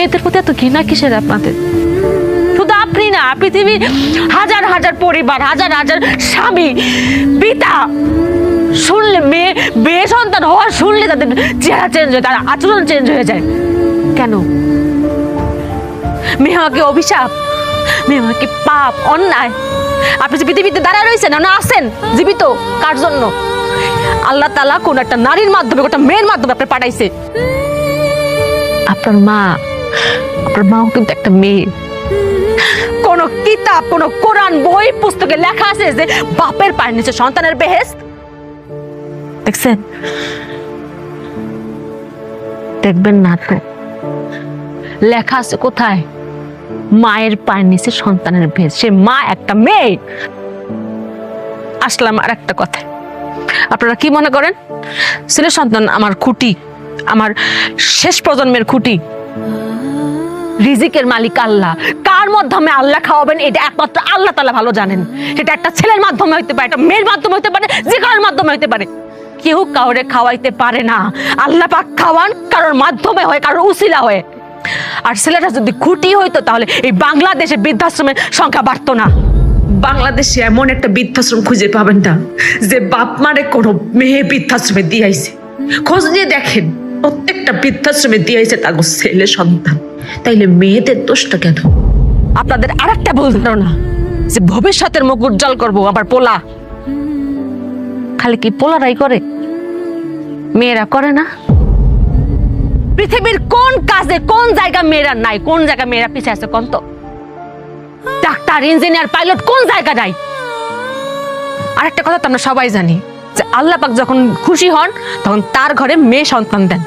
মেয়েদের প্রতি এত ঘৃণা কিসের আপনাদের? শুধু আপনি না, পৃথিবীর হাজার হাজার পরিবার, হাজার হাজার স্বামী, পিতা শুনলে মেয়ে সন্তান হওয়ার শুনলে তাদের চেহারা চেঞ্জ হয়, তার আচরণ চেঞ্জ হয়ে যায়। কেন? মেয়ে হওয়াকে অভিশাপ, মেয়ে হওয়াকে পাপ, অন্যায়? আপনি যে পৃথিবীতে দাঁড়ায় রয়েছেন না আছেন জীবিত, কার জন্য? আল্লাহ তাআলা কোন একটা নারীর মাধ্যমে, একটা মেয়ের মাধ্যমে আপনি পাঠাইছে। আপনার মাও কিন্তু একটা মেয়ে। কোন কিতাব, কোন কোরআন বই পুস্তকে লেখা আছে যে বাপের পায়ের নিচে সন্তানের বেহেশত? দেখছেন? দেখবেন না তো। লেখা আছে কোথায়? মায়ের পায়ের নিচে সন্তানের বেহেশত। সে মা একটা মেয়ে। আসলাম আর একটা কথা, আপনারা কি মনে করেন ছেলে সন্তান আমার খুঁটি, আমার শেষ প্রজন্মের খুঁটি? রিজিকের মালিক আল্লাহ। কার মাধ্যমে আল্লাহ খাওয়াবেন এটা একমাত্র আল্লাহ তাআলা ভালো জানেন। সেটা একটা ছেলের মাধ্যমে হইতে পারে, একটা মেয়ের মাধ্যমে হইতে পারে, যে কারোর মাধ্যমে হইতে পারে। কেউ কাউরে খাওয়াইতে পারে না। আল্লাহ পাক খাওয়ান কারোর মাধ্যমে হয়, কারোর উসিলা হয়। আর ছেলেটা যদি খুঁটি হইতো তাহলে এই বাংলাদেশে বৃদ্ধাশ্রমের সংখ্যা বাড়তো না। বাংলাদেশে এমন একটা বৃদ্ধাশ্রম খুঁজে পাবেন না যে বাপ মারে কোনো মেয়ে বৃদ্ধাশ্রমে দিয়াইছে। খোঁজ নিয়ে দেখেন, প্রত্যেকটা বৃদ্ধাশ্রমে দিয়াইছে তার ছেলে সন্তান। তাইলে মেয়েদের দোষটা কেন? আপনাদের আরেকটা ভুল ধারণা যে ভবিষ্যতের মুখ উজ্জ্বল করবো আবার পোলা। খালি কি পোলারাই করে? মেয়েরা করে না? পৃথিবীর কোন কাজে, কোন জায়গা মেয়েরা নাই? কোন জায়গা মেয়েরা পিছিয়ে আছে কোন তো? ডাক্তার, ইঞ্জিনিয়ার, পাইলট কোন জায়গা নাই? আরেকটা কথা তো আমরা সবাই জানি যে আল্লাহ পাক যখন খুশি হন তখন তার ঘরে মেয়ে সন্তান দেন।